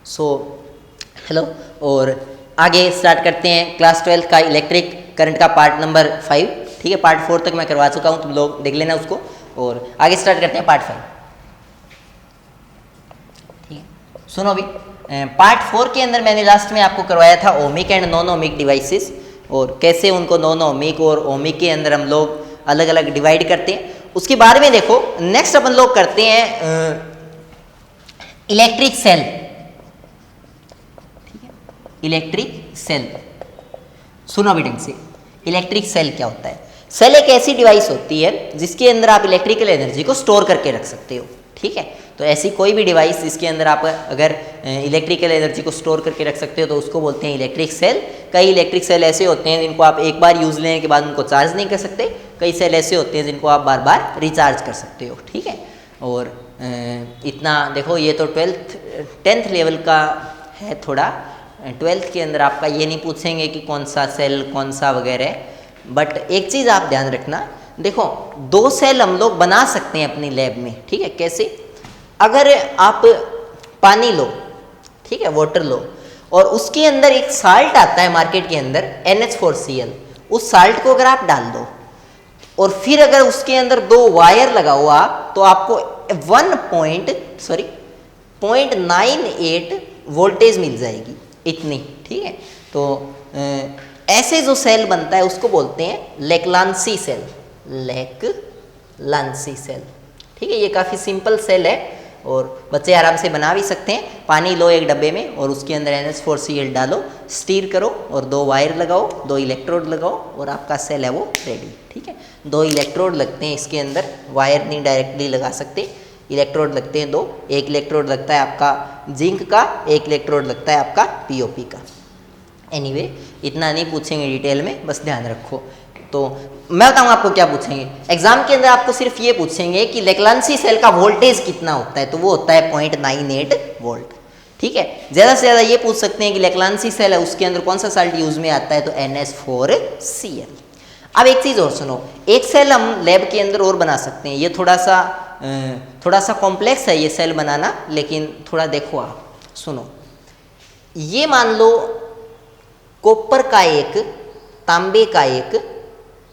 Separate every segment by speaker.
Speaker 1: So hello, और आगे start करते हैं क्लास 12 का इलेक्ट्रिक करंट का पार्ट नंबर 5। ठीक है, पार्ट 4 तक मैं करवा चुका हूँ, तुम लोग देख लेना उसको। और आगे स्टार्ट करते हैं पार्ट 5। ठीक है, सुनो अभी पार्ट 4 के अंदर मैंने लास्ट में आपको करवाया था ohmic and non ohmic devices, और कैसे उनको नॉन ओमिक और ओमिक के अंदर हम लोग अलग अलग डिवाइड करते हैं। उसके बारे में देखो, नेक्स्ट अपन लोग करते हैं इलेक्ट्रिक सेल। ठीक है, इलेक्ट्रिक सेल सुनो अभी ढंग से। इलेक्ट्रिक सेल क्या होता है? सेल एक ऐसी डिवाइस होती है जिसके अंदर आप इलेक्ट्रिकल एनर्जी को स्टोर करके रख सकते हो। ठीक है, तो ऐसी कोई भी डिवाइस जिसके अंदर आप अगर इलेक्ट्रिकल एनर्जी को स्टोर करके रख सकते हो तो उसको बोलते हैं इलेक्ट्रिक सेल। कई इलेक्ट्रिक सेल ऐसे होते हैं जिनको आप एक बार यूज लेने के बाद उनको चार्ज नहीं कर सकते। कई सेल ऐसे होते हैं जिनको आप बार बार रिचार्ज कर सकते हो। ठीक है, और इतना देखो, ये तो 10th लेवल का है थोड़ा। 12th के अंदर आपका ये नहीं पूछेंगे कि कौन सा सेल कौन सा वगैरह, बट एक चीज़ आप ध्यान रखना। देखो, 2 सेल हम लोग बना सकते हैं अपनी लैब में। ठीक है, कैसे? अगर आप पानी लो, ठीक है, वाटर लो, और उसके अंदर एक साल्ट आता है मार्केट के अंदर NH4Cl, उस साल्ट को अगर आप डाल दो और फिर अगर उसके अंदर 2 वायर लगाओ आप, तो आपको 0.98 वोल्टेज मिल जाएगी, इतनी। ठीक है, तो ऐसे जो सेल बनता है उसको बोलते हैं लेक्लांसी सेल। लेक्लांसी सेल। ठीक है, ये काफ़ी सिंपल सेल है और बच्चे आराम से बना भी सकते हैं। पानी लो एक डब्बे में और उसके अंदर NH4Cl डालो, स्टीर करो और 2 वायर लगाओ, 2 इलेक्ट्रोड लगाओ और आपका सेल है वो रेडी। ठीक है, 2 इलेक्ट्रोड लगते हैं इसके अंदर, वायर नहीं डायरेक्टली लगा सकते, इलेक्ट्रोड लगते हैं 2। एक इलेक्ट्रोड लगता है आपका जिंक का, एक इलेक्ट्रोड लगता है आपका POP का। एनीवे, इतना नहीं पूछेंगे डिटेल में, बस ध्यान रखो। तो मैं बताऊँ आपको क्या पूछेंगे एग्जाम के अंदर। आपको सिर्फ ये पूछेंगे कि लेक्लांसी सेल का वोल्टेज कितना होता है, तो वो होता है 0.98 वोल्ट। ठीक है, ज़्यादा से ज़्यादा ये पूछ सकते हैं कि लेक्लांसी सेल है उसके अंदर कौन सा साल्ट यूज में आता है, तो NH4Cl। अब एक चीज़ और सुनो, एक सेल हम लैब के अंदर और बना सकते हैं। ये थोड़ा सा कॉम्प्लेक्स है ये सेल बनाना, लेकिन थोड़ा देखो आप, सुनो। ये मान लो कॉपर का एक, तांबे का एक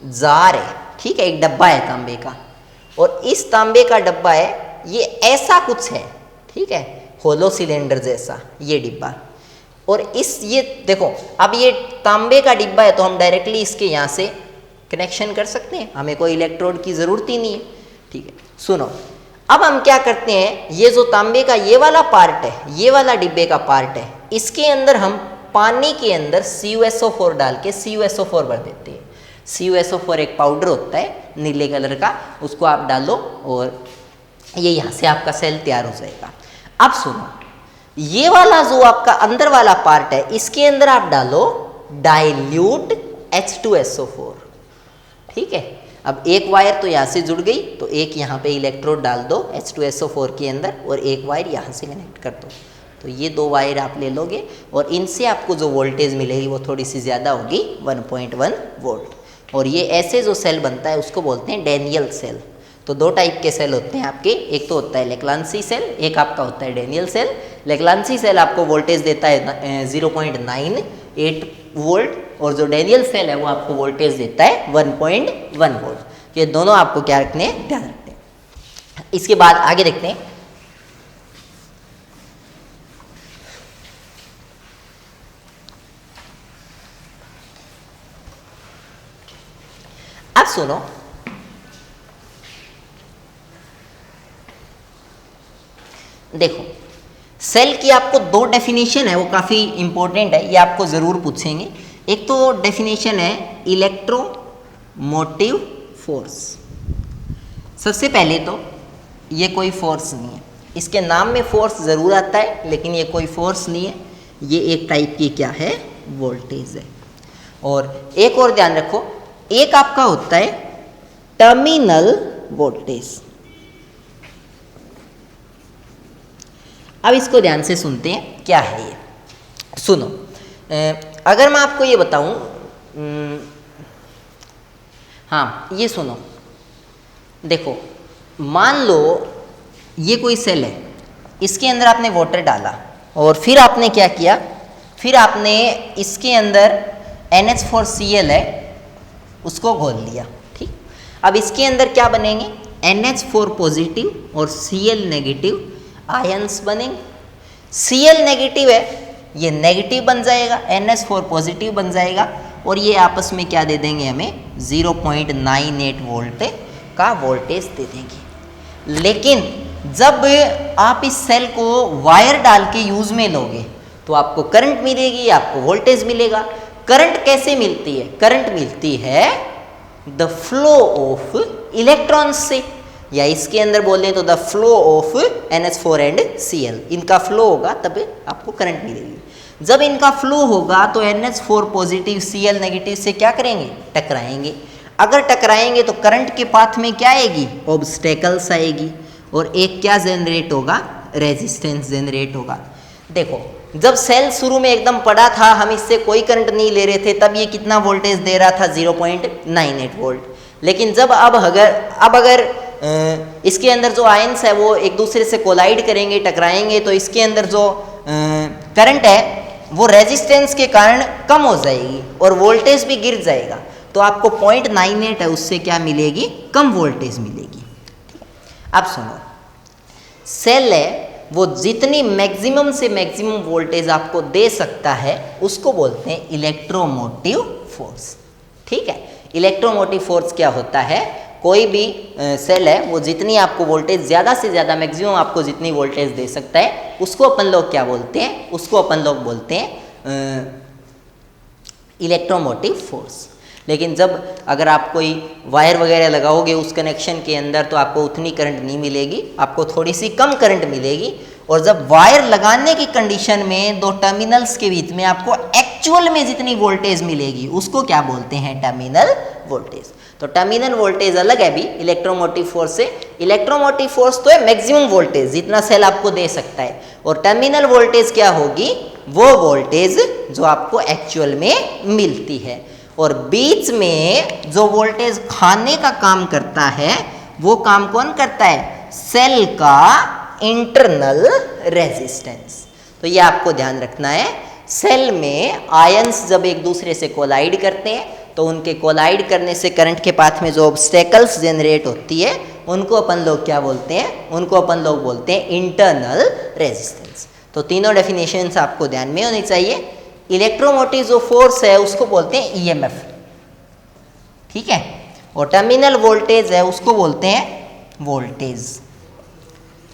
Speaker 1: जार है। ठीक है, एक डब्बा है तांबे का, और इस तांबे का डब्बा है, ये ऐसा कुछ है। ठीक है, होलो सिलेंडर जैसा ये डिब्बा। और ये देखो, अब ये तांबे का डिब्बा है तो हम डायरेक्टली इसके यहाँ से कनेक्शन कर सकते हैं, हमें कोई इलेक्ट्रोड की ज़रूरत ही नहीं है। ठीक है, सुनो, अब हम क्या करते हैं, ये जो तांबे का ये वाला पार्ट है, ये वाला डिब्बे का पार्ट है, इसके अंदर हम पानी के अंदर CuSO4 डाल के CuSO4 भर देते हैं। CuSO4 एक पाउडर होता है नीले कलर का, उसको आप डालो और ये यहाँ से आपका सेल तैयार हो जाएगा। अब सुनो, ये वाला जो आपका अंदर वाला पार्ट है, इसके अंदर आप डालो डाइल्यूट H2SO4। ठीक है, अब एक वायर तो यहाँ से जुड़ गई, तो एक यहाँ पे इलेक्ट्रोड डाल दो H2SO4 के अंदर और एक वायर यहाँ से कनेक्ट कर दो। तो ये 2 वायर आप ले लोगे और इनसे आपको जो वोल्टेज मिलेगी वो थोड़ी सी ज़्यादा होगी, 1.1 वोल्ट। और ये ऐसे जो सेल बनता है उसको बोलते हैं डैनियल सेल। तो 2 टाइप के सेल होते हैं आपके, एक तो होता है लेक्लांसी सेल, एक आपका होता है डैनियल सेल। लेक्लांसी सेल आपको वोल्टेज देता है 0.98 वोल्ट, और जो डैनियल सेल है वो आपको वोल्टेज देता है 1.1 वोल्ट। ये दोनों आपको क्या रखने हैं, ध्यान रखते हैं। इसके बाद आगे देखते हैं। अब सुनो, देखो, सेल की आपको 2 डेफिनेशन है, वो काफ़ी इंपॉर्टेंट है, ये आपको ज़रूर पूछेंगे। एक तो डेफिनेशन है इलेक्ट्रोमोटिव फोर्स। सबसे पहले तो ये कोई फोर्स नहीं है, इसके नाम में फोर्स ज़रूर आता है लेकिन ये कोई फोर्स नहीं है, ये एक टाइप की क्या है, वोल्टेज है। और एक और ध्यान रखो, एक आपका होता है टर्मिनल वोल्टेज। अब इसको ध्यान से सुनते हैं, क्या है ये, सुनो। अगर मैं आपको ये बताऊं, हाँ ये सुनो, देखो, मान लो ये कोई सेल है, इसके अंदर आपने वाटर डाला, और फिर आपने क्या किया, फिर आपने इसके अंदर NH4Cl है उसको घोल लिया। ठीक, अब इसके अंदर क्या बनेंगे, NH4 पॉजिटिव और Cl नेगेटिव आयंस बनेंगे। Cl नेगेटिव है, ये नेगेटिव बन जाएगा, NH4 पॉजिटिव बन जाएगा और ये आपस में क्या दे देंगे, हमें 0.98 वोल्ट का वोल्टेज दे देंगे। लेकिन जब आप इस सेल को वायर डाल के यूज में लोगे तो आपको करंट मिलेगी, आपको वोल्टेज मिलेगा। करंट कैसे मिलती है, करंट मिलती है द फ्लो ऑफ इलेक्ट्रॉन्स से, या इसके अंदर बोलें तो the flow of NH4 and Cl, इनका फ्लो होगा तब आपको करंट मिलेगी। जब इनका फ्लो होगा तो NH4 पॉजिटिव Cl नेगेटिव से क्या करेंगे, टकराएंगे। अगर टकराएंगे तो करंट के पाथ में क्या आएगी, ऑब्स्टेकल्स आएगी और एक क्या जनरेट होगा, रेजिस्टेंस जनरेट होगा। देखो जब सेल शुरू में एकदम पड़ा था, हम इससे कोई करंट नहीं ले रहे थे, तब ये कितना वोल्टेज दे रहा था, 0.98 वोल्ट। लेकिन जब अब अगर इसके अंदर जो आयंस है वो एक दूसरे से कोलाइड करेंगे, टकराएंगे, तो इसके अंदर जो करंट है वो रेजिस्टेंस के कारण कम हो जाएगी और वोल्टेज भी गिर जाएगा। तो आपको 0.98 है उससे क्या मिलेगी, कम वोल्टेज मिलेगी। अब सुनो, सेल है वो जितनी मैक्सिमम से मैक्सिमम वोल्टेज आपको दे सकता है उसको बोलते हैं इलेक्ट्रोमोटिव फोर्स। ठीक है, इलेक्ट्रोमोटिव फोर्स क्या होता है, कोई भी सेल है वो जितनी आपको वोल्टेज ज़्यादा से ज़्यादा मैक्सिमम आपको जितनी वोल्टेज दे सकता है उसको अपन लोग क्या बोलते हैं, उसको अपन लोग बोलते हैं इलेक्ट्रोमोटिव फोर्स। लेकिन जब अगर आप कोई वायर वगैरह लगाओगे उस कनेक्शन के अंदर तो आपको उतनी करंट नहीं मिलेगी, आपको थोड़ी सी कम करंट मिलेगी। और जब वायर लगाने की कंडीशन में दो टर्मिनल्स के बीच में आपको एक्चुअल में जितनी वोल्टेज मिलेगी उसको क्या बोलते हैं, टर्मिनल वोल्टेज। तो टर्मिनल वोल्टेज अलग है भी इलेक्ट्रोमोटिव फोर्स से। इलेक्ट्रोमोटिव फोर्स तो है मैक्सिमम वोल्टेज जितना सेल आपको दे सकता है, और टर्मिनल वोल्टेज क्या होगी, वो वोल्टेज जो आपको एक्चुअल में मिलती है। और बीच में जो वोल्टेज खाने का काम करता है वो काम कौन करता है, सेल का इंटरनल रेजिस्टेंस। तो ये आपको ध्यान रखना है, सेल में आयंस जब एक दूसरे से कोलाइड करते हैं तो उनके कोलाइड करने से करंट के पाथ में जो ऑब्स्टेकल्स जनरेट होती है उनको अपन लोग क्या बोलते हैं, उनको अपन लोग बोलते हैं इंटरनल रेजिस्टेंस। तो तीनों डेफिनेशंस आपको ध्यान में होनी चाहिए। इलेक्ट्रोमोटिव जो फोर्स है उसको बोलते हैं EMF, ठीक है, और टर्मिनल वोल्टेज है उसको बोलते हैं वोल्टेज,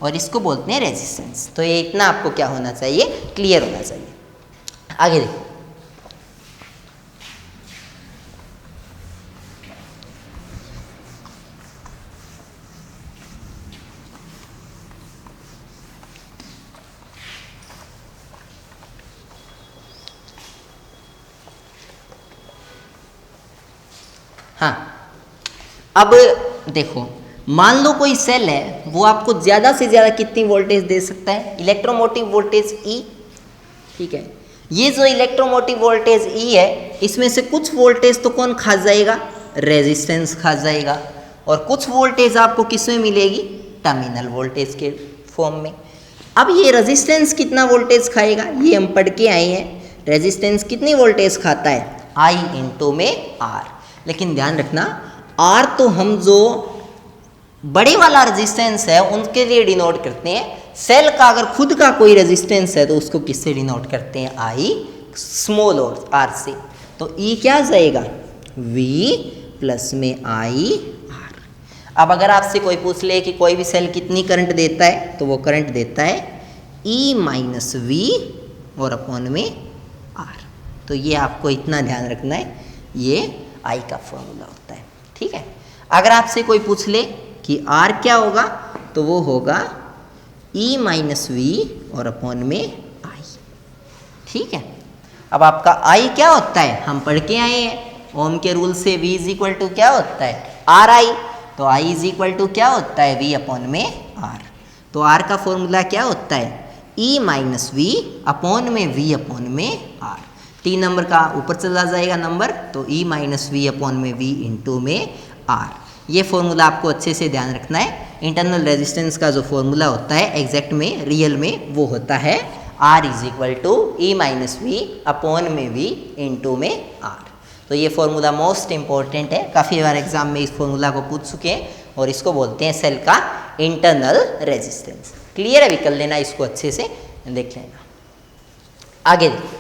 Speaker 1: और इसको बोलते हैं रेजिस्टेंस। तो ये इतना आपको क्या होना चाहिए, क्लियर होना चाहिए। आगे देखो, हाँ अब देखो, मान लो कोई सेल है वो आपको ज़्यादा से ज़्यादा कितनी वोल्टेज दे सकता है, इलेक्ट्रोमोटिव वोल्टेज E। ठीक है, ये जो इलेक्ट्रोमोटिव वोल्टेज E है इसमें से कुछ वोल्टेज तो कौन खा जाएगा, रेजिस्टेंस खा जाएगा, और कुछ वोल्टेज आपको किस में मिलेगी, टर्मिनल वोल्टेज के फॉर्म में। अब ये रेजिस्टेंस कितना वोल्टेज खाएगा, ये हम पढ़ के आए हैं, रेजिस्टेंस कितनी वोल्टेज खाता है, I इंटू में R। लेकिन ध्यान रखना, R तो हम जो बड़े वाला रेजिस्टेंस है उनके लिए डिनोट करते हैं। सेल का अगर खुद का कोई रेजिस्टेंस है तो उसको किससे डिनोट करते हैं, I स्मॉल और R से। तो E क्या जाएगा, V प्लस में I R। अब अगर आपसे कोई पूछ ले कि कोई भी सेल कितनी करंट देता है तो वो करंट देता है E माइनस V और अपॉन में R। तो ये आपको इतना ध्यान रखना है, ये I का फॉर्मूला होता है। ठीक है, अगर आपसे कोई पूछ ले कि R क्या होगा तो वो होगा E माइनस V और अपॉन में I। ठीक है, अब आपका I क्या होता है, हम पढ़ के आए हैं ओम के रूल से, V इज इक्वल टू क्या होता है, RI। तो I इज इक्वल टू क्या होता है, V अपॉन में R। तो R का फॉर्मूला क्या होता है, E माइनस V अपॉन में V अपॉन में R। 3 नंबर का ऊपर चला जाएगा नंबर, तो E माइनस V अपॉन में V इंटू में R। ये फॉर्मूला आपको अच्छे से ध्यान रखना है। इंटरनल रेजिस्टेंस का जो फॉर्मूला होता है एग्जैक्ट में, रियल में, वो होता है R is equal to E minus V upon में V इंटू में R। तो ये फॉर्मूला मोस्ट इंपॉर्टेंट है, काफ़ी बार एग्जाम में इस फॉर्मूला को पूछ चुके हैं और इसको बोलते हैं सेल का इंटरनल रेजिस्टेंस। क्लियर है? अभी कर लेना इसको अच्छे से, देख लेना। आगे देखो,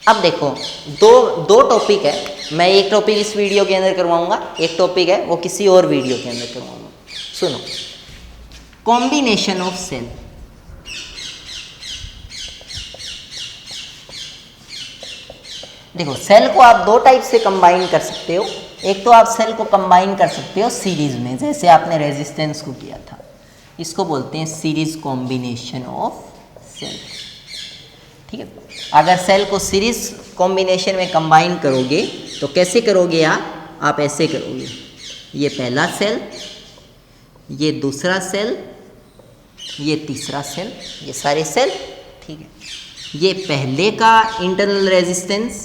Speaker 1: अब देखो दो टॉपिक है, मैं एक टॉपिक इस वीडियो के अंदर करवाऊंगा, एक टॉपिक है वो किसी और वीडियो के अंदर करवाऊंगा। सुनो, कॉम्बिनेशन ऑफ सेल। देखो सेल को आप दो टाइप से कंबाइन कर सकते हो। एक तो आप सेल को कंबाइन कर सकते हो सीरीज में, जैसे आपने रेजिस्टेंस को किया था, इसको बोलते हैं सीरीज कॉम्बिनेशन ऑफ सेल। ठीक है, अगर सेल को सीरीज कॉम्बिनेशन में कंबाइन करोगे तो कैसे करोगे आप ऐसे करोगे, ये पहला सेल, ये दूसरा सेल, ये तीसरा सेल, ये सारे सेल। ठीक है, ये पहले का इंटरनल रेजिस्टेंस,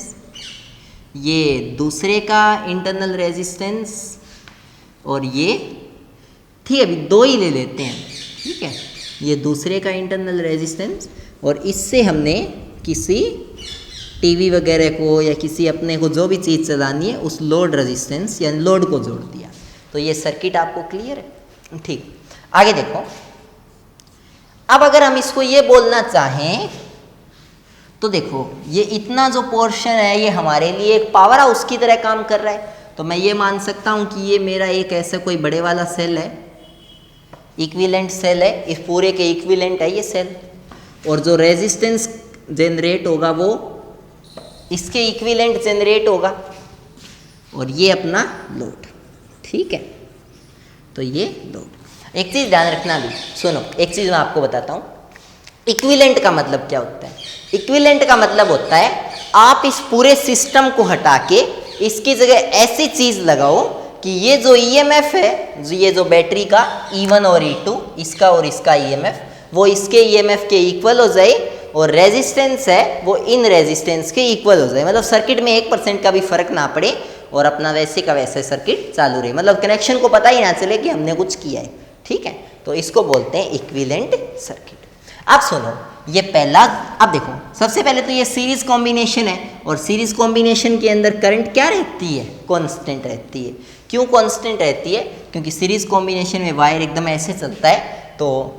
Speaker 1: ये दूसरे का इंटरनल रेजिस्टेंस, और ये, ठीक है अभी दो ही ले लेते हैं। ठीक है, ये दूसरे का इंटरनल रेजिस्टेंस और इससे हमने किसी टीवी वगैरह को या किसी अपने को जो भी चीज़ चलानी है उस लोड रेजिस्टेंस या लोड को जोड़ दिया। तो ये सर्किट आपको क्लियर है? ठीक, आगे देखो। अब अगर हम इसको ये बोलना चाहें तो देखो ये इतना जो पोर्शन है ये हमारे लिए एक पावर हाउस की तरह काम कर रहा है। तो मैं ये मान सकता हूँ कि ये मेरा एक ऐसा कोई बड़े वाला सेल है, इक्विवेलेंट सेल है, इस पूरे के इक्विवेलेंट है ये सेल, और जो रेजिस्टेंस जनरेट होगा वो इसके इक्विवेलेंट जनरेट होगा, और ये अपना लोड। ठीक है, तो ये लोड। एक चीज़ ध्यान रखना भी, सुनो एक चीज़ मैं आपको बताता हूँ, इक्विवेलेंट का मतलब क्या होता है। इक्विवेलेंट का मतलब होता है आप इस पूरे सिस्टम को हटा के इसकी जगह ऐसी चीज़ लगाओ कि ये जो ईएमएफ है, ये जो बैटरी का E1 और E2, इसका और इसका ईएमएफ, वो इसके ईएमएफ के इक्वल हो जाए, और रेजिस्टेंस है वो इन रेजिस्टेंस के इक्वल हो जाए। मतलब सर्किट में 1% का भी फर्क ना पड़े और अपना वैसे का वैसे सर्किट चालू रहे, मतलब कनेक्शन को पता ही ना चले कि हमने कुछ किया है। ठीक है, तो इसको बोलते हैं इक्विवेलेंट सर्किट। अब सुनो, ये पहला, अब देखो सबसे पहले तो ये सीरीज कॉम्बिनेशन है, और सीरीज कॉम्बिनेशन के अंदर करंट क्या रहती है? कांस्टेंट रहती है। क्यों कांस्टेंट रहती है? क्योंकि सीरीज कॉम्बिनेशन में वायर एकदम ऐसे चलता है, तो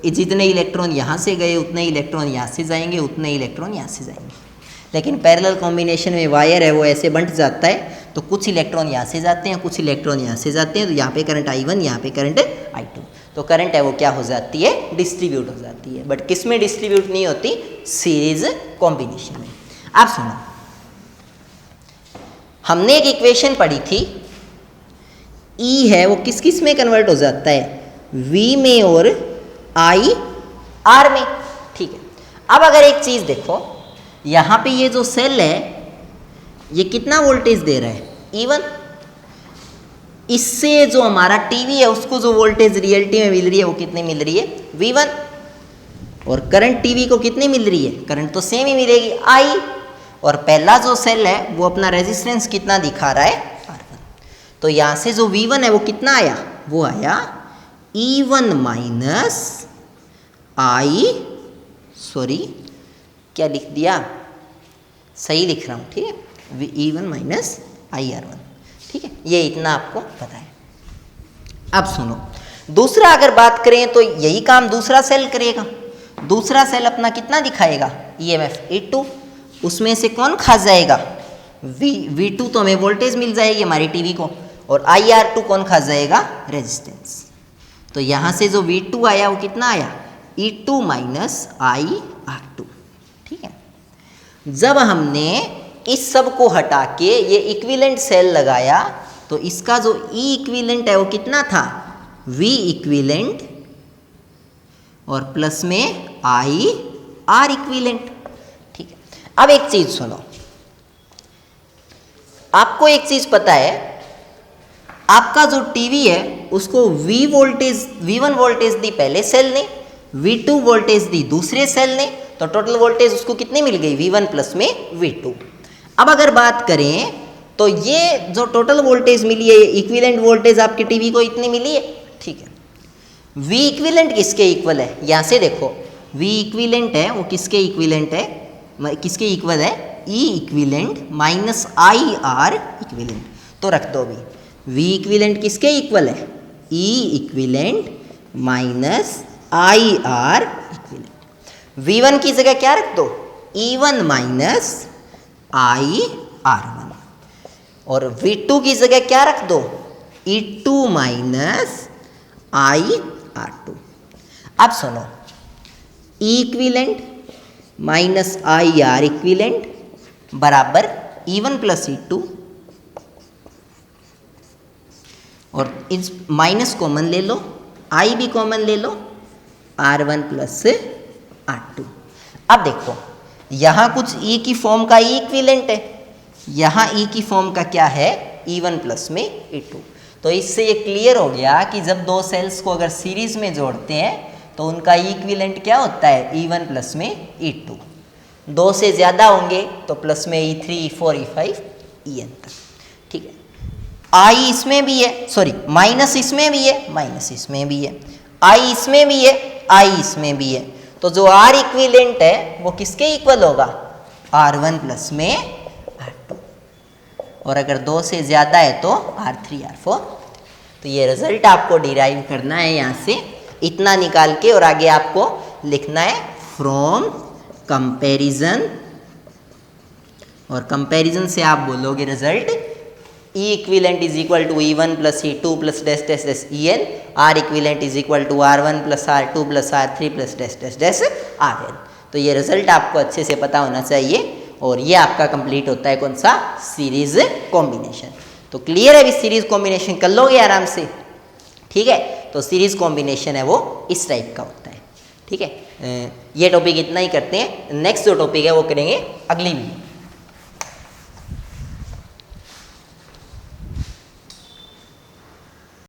Speaker 1: जितने इलेक्ट्रॉन यहाँ से गए उतने इलेक्ट्रॉन यहाँ से जाएंगे, उतने इलेक्ट्रॉन यहाँ से जाएंगे। लेकिन पैरेलल कॉम्बिनेशन में वायर है वो ऐसे बंट जाता है, तो कुछ इलेक्ट्रॉन यहाँ से जाते हैं, कुछ इलेक्ट्रॉन यहाँ से जाते हैं, तो यहाँ पे करंट I1, यहाँ पे करंट I2, तो करंट है वो क्या हो जाती है? डिस्ट्रीब्यूट हो जाती है। बट किस में डिस्ट्रीब्यूट नहीं होती? सीरीज कॉम्बिनेशन में। आप सुनो, हमने एक इक्वेशन पढ़ी थी, E है वो किस किस में कन्वर्ट हो जाता है? V में और I R में। ठीक है, अब अगर एक चीज देखो, यहाँ पे ये जो सेल है ये कितना वोल्टेज दे रहा है? E1। इससे जो हमारा टीवी है उसको जो वोल्टेज रियलिटी में मिल रही है वो कितनी मिल रही है? V1। और करंट टीवी को कितनी मिल रही है? करंट तो सेम ही मिलेगी, I। और पहला जो सेल है वो अपना रेजिस्टेंस कितना दिखा रहा है? R1। तो यहाँ से जो V1 है वो कितना आया? वो आया E1 माइनस I, सॉरी क्या लिख दिया? सही लिख रहा हूँ, ठीक है, E1 माइनस IR1। ठीक है, ये इतना आपको पता है। अब सुनो, दूसरा अगर बात करें तो यही काम दूसरा सेल करेगा। दूसरा सेल अपना कितना दिखाएगा? EMF E2। उसमें से कौन खा जाएगा? V2 तो हमें वोल्टेज मिल जाएगी हमारी टीवी को, और IR2 कौन खा जाएगा? रेजिस्टेंस। तो यहाँ से जो V2 आया वो कितना आया? E2 minus IR2। ठीक है, जब हमने इस सब को हटा के ये इक्विवेलेंट सेल लगाया तो इसका जो E इक्विवेलेंट है वो कितना था? V इक्विवेलेंट और प्लस में IR इक्विवेलेंट। ठीक है, अब एक चीज सुनो, आपको एक चीज पता है, आपका जो टीवी है उसको V1 वोल्टेज दी पहले सेल ने, V2 वोल्टेज दी दूसरे सेल ने, तो टोटल वोल्टेज उसको कितनी मिल गई, V1 प्लस में V2। अब अगर बात करें तो ये जो टोटल वोल्टेज मिली है, इक्विवेलेंट वोल्टेज आपके टीवी को इतनी मिली है, ठीक है। V इक्विवेलेंट किसके इक्वल है, यहाँ से देखो V इक्विवेलेंट है वो किसके इक्विवेलेंट है, किसके इक्वल है, E equivalent minus I R equivalent. तो रख दो V इक्विवेलेंट किसके इक्वल है, E equivalent minus I R equivalent. V1 की जगह क्या रख दो, E1 minus I R one, और V2 की जगह क्या रख दो, E2 minus I R to. अब सुनो, E equivalent minus I R equivalent बराबर E1 प्लस E2, और इस माइनस कॉमन ले लो, I भी कॉमन ले लो, R1 प्लस R2। अब देखो यहाँ कुछ E की फॉर्म का E इक्विवेलेंट है, यहाँ E की फॉर्म का क्या है, E1 प्लस में E2। तो इससे ये क्लियर हो गया कि जब दो सेल्स को अगर सीरीज में जोड़ते हैं तो उनका E इक्विवेलेंट क्या होता है, E1 प्लस में E2। दो से ज़्यादा होंगे तो प्लस में E3, E4, E5, En तक, ठीक है। I इसमें भी है, सॉरी माइनस इसमें भी है, माइनस इसमें भी है, I इसमें भी है, I इसमें भी है। तो जो R इक्विवेलेंट है वो किसके इक्वल होगा, R1 प्लस में R2, और अगर दो से ज़्यादा है तो R3, R4। तो ये रिजल्ट आपको डिराइव करना है यहाँ से, इतना निकाल के, और आगे आपको लिखना है फ्रॉम कंपैरिजन, और कंपैरिजन से आप बोलोगे result E equivalent is equal to E1 plus E2 plus dash dash dash En, R equivalent is equal to R1 plus R2 plus R3 plus dash dash dash Rn। तो ये result आपको अच्छे से पता होना चाहिए, और ये आपका कंप्लीट होता है कौन सा, सीरीज कॉम्बिनेशन। तो क्लियर है, अभी सीरीज कॉम्बिनेशन कर लोगे आराम से, ठीक है। तो सीरीज कॉम्बिनेशन है वो इस टाइप का होता है, ठीक है। ये टॉपिक इतना ही करते हैं, नेक्स्ट जो टॉपिक है वो करेंगे अगली वीडियो।